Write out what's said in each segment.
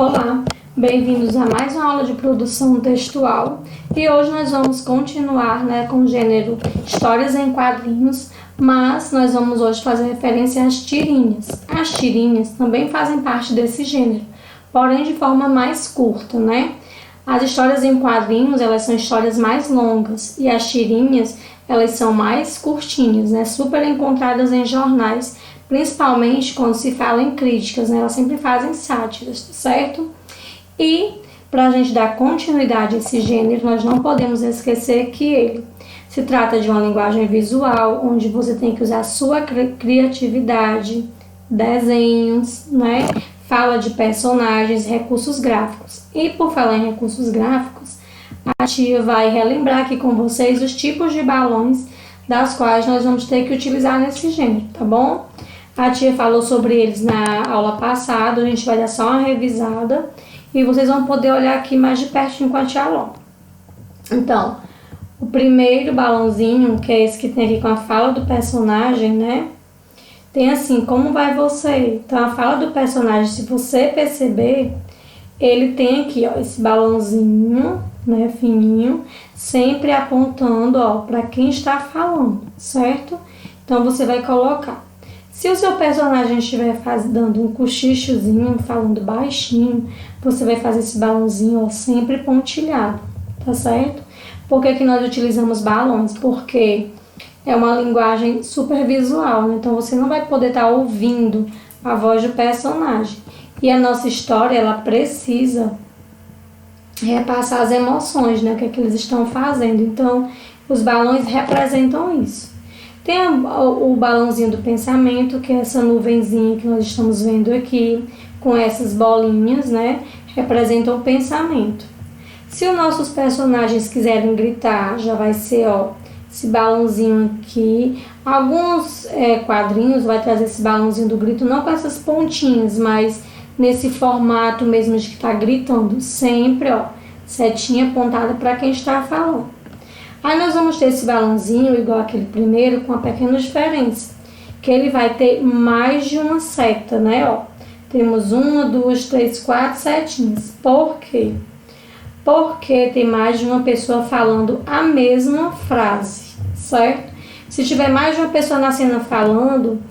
Olá, bem-vindos a mais uma aula de produção textual e hoje nós vamos continuar com o gênero Histórias em Quadrinhos, mas nós vamos hoje fazer referência às tirinhas. As tirinhas também fazem parte desse gênero, porém de forma mais curta, As histórias em quadrinhos, elas são histórias mais longas e as tirinhas, elas são mais curtinhas, super encontradas em jornais, principalmente quando se fala em críticas, Elas sempre fazem sátiras, certo? E para a gente dar continuidade a esse gênero, nós não podemos esquecer que ele se trata de uma linguagem visual, onde você tem que usar a sua criatividade, desenhos, Fala de personagens, recursos gráficos. E por falar em recursos gráficos, a tia vai relembrar aqui com vocês os tipos de balões das quais nós vamos ter que utilizar nesse gênero, tá bom? A tia falou sobre eles na aula passada, a gente vai dar só uma revisada e vocês vão poder olhar aqui mais de pertinho com a tia Ló. Então, o primeiro balãozinho, que é esse que tem aqui com a fala do personagem, tem assim, como vai você? Então, a fala do personagem, se você perceber, ele tem aqui, esse balãozinho, fininho, sempre apontando, para quem está falando, certo? Então, você vai colocar. Se o seu personagem estiver dando um cochichozinho, falando baixinho, você vai fazer esse balãozinho, sempre pontilhado, tá certo? Por que nós utilizamos balões? Porque é uma linguagem super visual, Então você não vai poder estar ouvindo a voz do personagem. E a nossa história, ela precisa repassar as emoções, o que é que eles estão fazendo. Então, os balões representam isso. Tem o balãozinho do pensamento, que é essa nuvenzinha que nós estamos vendo aqui, com essas bolinhas, representam o pensamento. Se os nossos personagens quiserem gritar, já vai ser, esse balãozinho aqui. Alguns quadrinhos vai trazer esse balãozinho do grito, não com essas pontinhas, mas nesse formato mesmo de que está gritando, sempre, setinha apontada para quem está falando. Aí nós vamos ter esse balãozinho, igual aquele primeiro, com uma pequena diferença, que ele vai ter mais de uma seta, Temos 1, 2, 3, 4 setinhas. Por quê? Porque tem mais de uma pessoa falando a mesma frase, certo? Se tiver mais de uma pessoa na cena falando,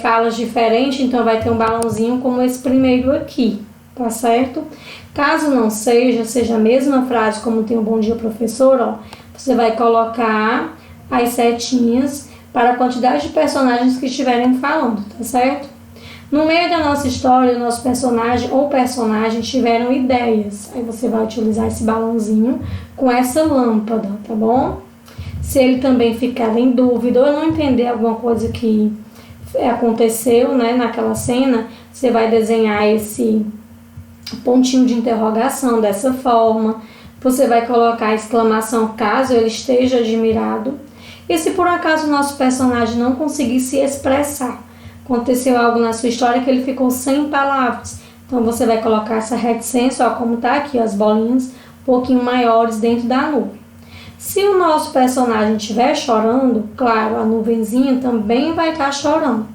falas diferentes, então vai ter um balãozinho como esse primeiro aqui, tá certo? Caso não seja a mesma frase como tem o Bom Dia Professor, você vai colocar as setinhas para a quantidade de personagens que estiverem falando, tá certo? No meio da nossa história, o nosso personagem ou personagem tiveram ideias. Aí você vai utilizar esse balãozinho com essa lâmpada, tá bom? Se ele também ficar em dúvida ou não entender alguma coisa que aconteceu, naquela cena, você vai desenhar esse pontinho de interrogação dessa forma. Você vai colocar a exclamação caso ele esteja admirado. E se por acaso o nosso personagem não conseguir se expressar, aconteceu algo na sua história que ele ficou sem palavras, então você vai colocar essa reticência, como está aqui, as bolinhas um pouquinho maiores dentro da nuvem. Se o nosso personagem estiver chorando, claro, a nuvenzinha também vai estar chorando.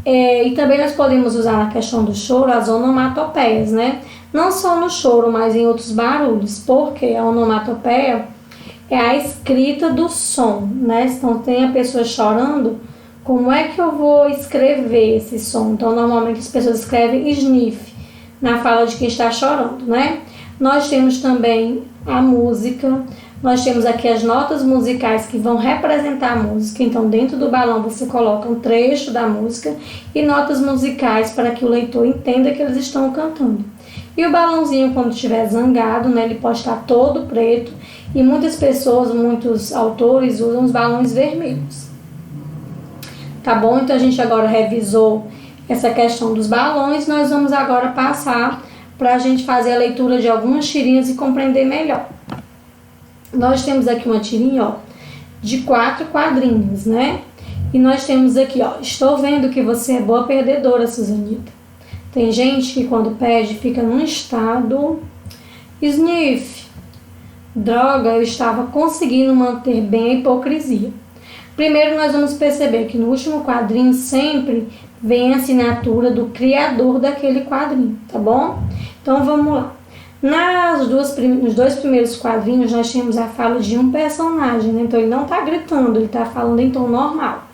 E também nós podemos usar na questão do choro as onomatopeias, Não só no choro, mas em outros barulhos, porque a onomatopeia é a escrita do som, Então tem a pessoa chorando, como é que eu vou escrever esse som? Então normalmente as pessoas escrevem sniff na fala de quem está chorando, Nós temos também a música, nós temos aqui as notas musicais que vão representar a música, então dentro do balão você coloca um trecho da música e notas musicais para que o leitor entenda que eles estão cantando. E o balãozinho, quando estiver zangado, ele pode estar todo preto e muitas pessoas, muitos autores usam os balões vermelhos. Tá bom? Então a gente agora revisou essa questão dos balões, nós vamos agora passar para a gente fazer a leitura de algumas tirinhas e compreender melhor. Nós temos aqui uma tirinha, de 4 quadrinhos, E nós temos aqui, estou vendo que você é boa perdedora, Suzanita. Tem gente que quando perde fica num estado sniff. Droga, eu estava conseguindo manter bem a hipocrisia. Primeiro nós vamos perceber que no último quadrinho sempre vem a assinatura do criador daquele quadrinho, tá bom? Então vamos lá. Nos dois primeiros quadrinhos nós temos a fala de um personagem, né? Então ele não está gritando, ele está falando em tom normal.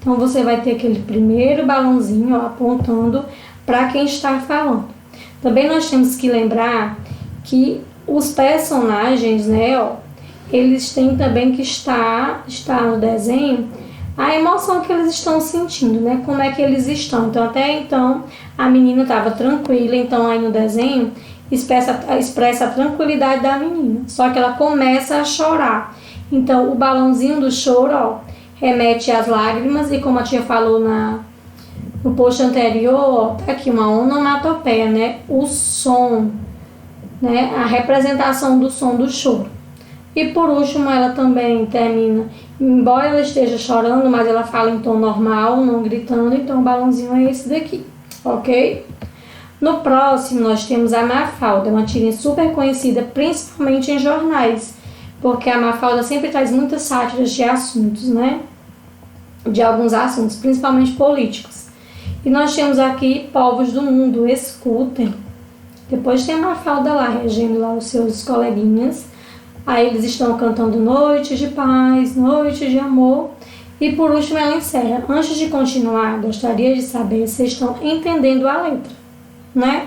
Então você vai ter aquele primeiro balãozinho, ó, apontando para quem está falando. Também nós temos que lembrar que os personagens, né, ó, eles têm também que estar no desenho a emoção que eles estão sentindo, né? Como é que eles estão. Então até então a menina estava tranquila, então aí no desenho expressa a tranquilidade da menina. Só que ela começa a chorar. Então o balãozinho do choro, ó, remete às lágrimas e como a tia falou no post anterior, ó, tá aqui uma onomatopeia, né? O som, né? A representação do som do choro. E por último, ela também termina, embora ela esteja chorando, mas ela fala em tom normal, não gritando, então o balãozinho é esse daqui, ok? No próximo, nós temos a Mafalda, uma tirinha super conhecida, principalmente em jornais, porque a Mafalda sempre traz muitas sátiras de assuntos, né? De alguns assuntos, principalmente políticos. E nós temos aqui povos do mundo, escutem. Depois tem a Mafalda lá, regendo lá os seus coleguinhas. Aí eles estão cantando Noite de Paz, Noite de Amor. E por último ela encerra. Antes de continuar, gostaria de saber se vocês estão entendendo a letra, né?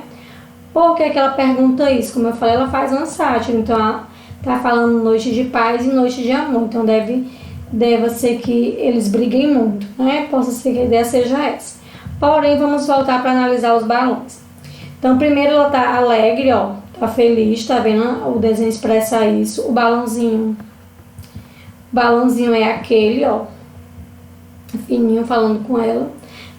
Por que ela pergunta isso? Como eu falei, ela faz uma sátira. Então ela tá falando Noite de Paz e Noite de Amor. Então deve ser que eles briguem muito, né? Possa ser que a ideia seja essa. Porém, vamos voltar para analisar os balões. Então primeiro ela tá alegre, ó. Tá feliz, tá vendo? O desenho expressa isso. O balãozinho é aquele, ó, fininho falando com ela.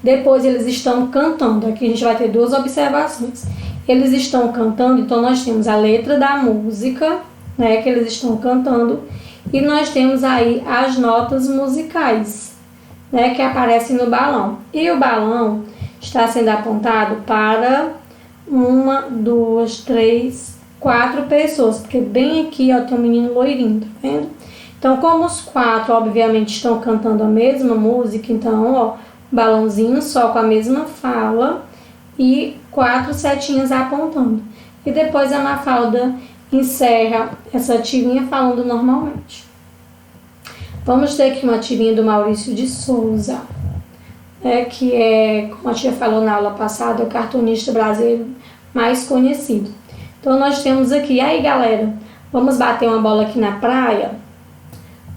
Depois eles estão cantando. Aqui a gente vai ter duas observações. Eles estão cantando, então nós temos a letra da música, né, que eles estão cantando. E nós temos aí as notas musicais, né, que aparecem no balão. E o balão está sendo apontado para 1, 2, 3, 4 pessoas, porque bem aqui, ó, tem um menino loirinho, tá vendo? Então, como os 4, obviamente, estão cantando a mesma música, então, ó, balãozinho só com a mesma fala e 4 setinhas apontando. E depois a Mafalda encerra essa tirinha falando normalmente. Vamos ter aqui uma tirinha do Maurício de Souza, que é, como a tia falou na aula passada, o cartunista brasileiro mais conhecido. Então nós temos aqui, aí galera, vamos bater uma bola aqui na praia?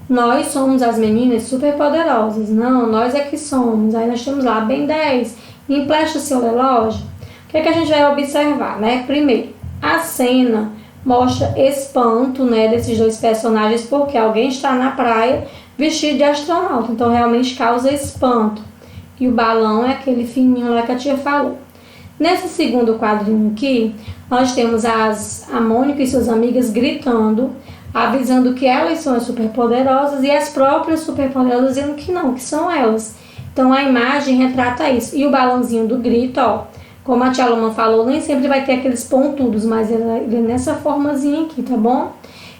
Nós somos as meninas super poderosas. Não, nós é que somos. Aí nós temos lá, bem 10, empresta seu relógio. O que é que a gente vai observar, né? Primeiro, a cena mostra espanto, né, desses dois personagens, porque alguém está na praia vestido de astronauta. Então realmente causa espanto. E o balão é aquele fininho lá que a tia falou. Nesse segundo quadrinho aqui, nós temos a Mônica e suas amigas gritando, avisando que elas são as superpoderosas e as próprias superpoderosas dizendo que não, que são elas. Então a imagem retrata isso. E o balãozinho do grito, ó, como a tia Loma falou, nem sempre vai ter aqueles pontudos, mas ele é nessa formazinha aqui, tá bom?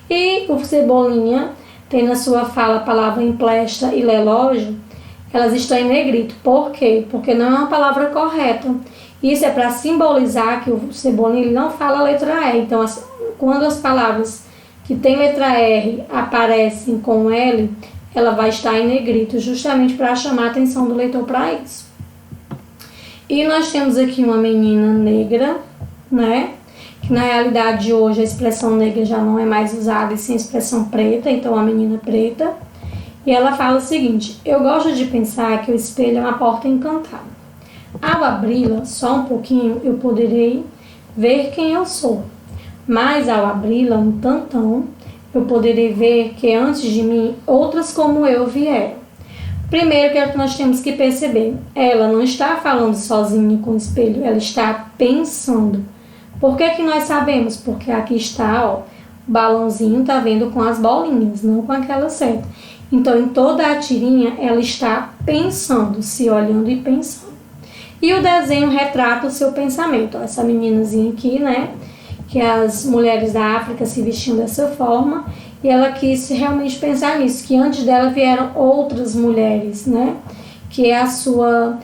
E o Cebolinha tem na sua fala a palavra empresta e relógio. Elas estão em negrito. Por quê? Porque não é uma palavra correta. Isso é para simbolizar que o Cebolinha ele não fala a letra R. Então, quando as palavras que tem letra R aparecem com L, ela vai estar em negrito, justamente para chamar a atenção do leitor para isso. E nós temos aqui uma menina negra, né? Que na realidade de hoje a expressão negra já não é mais usada, e sim a expressão preta, então a menina preta. E ela fala o seguinte: eu gosto de pensar que o espelho é uma porta encantada. Ao abri-la só um pouquinho, eu poderei ver quem eu sou. Mas ao abri-la um tantão, eu poderei ver que antes de mim outras como eu vieram. Primeiro, que é o que nós temos que perceber. Ela não está falando sozinha com o espelho, ela está pensando. Por que que nós sabemos? Porque aqui está, ó, o balãozinho tá vendo com as bolinhas, não com aquela seta. Então, em toda a tirinha, ela está pensando, se olhando e pensando. E o desenho retrata o seu pensamento. Ó, essa meninazinha aqui, né? Que as mulheres da África se vestiam dessa forma. E ela quis realmente pensar nisso, que antes dela vieram outras mulheres, né? Que é a sua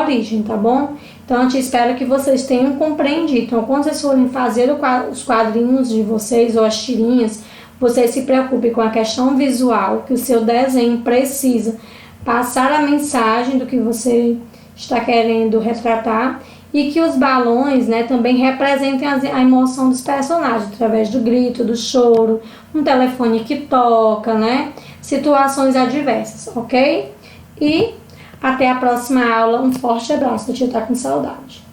origem, tá bom? Então, eu espero que vocês tenham compreendido. Então, quando vocês forem fazer os quadrinhos de vocês ou as tirinhas, vocês se preocupem com a questão visual, que o seu desenho precisa passar a mensagem do que você está querendo retratar, e que os balões, né, também representem a emoção dos personagens, através do grito, do choro, um telefone que toca, né, situações adversas, ok? E até a próxima aula. Um forte abraço, a tia tá com saudade.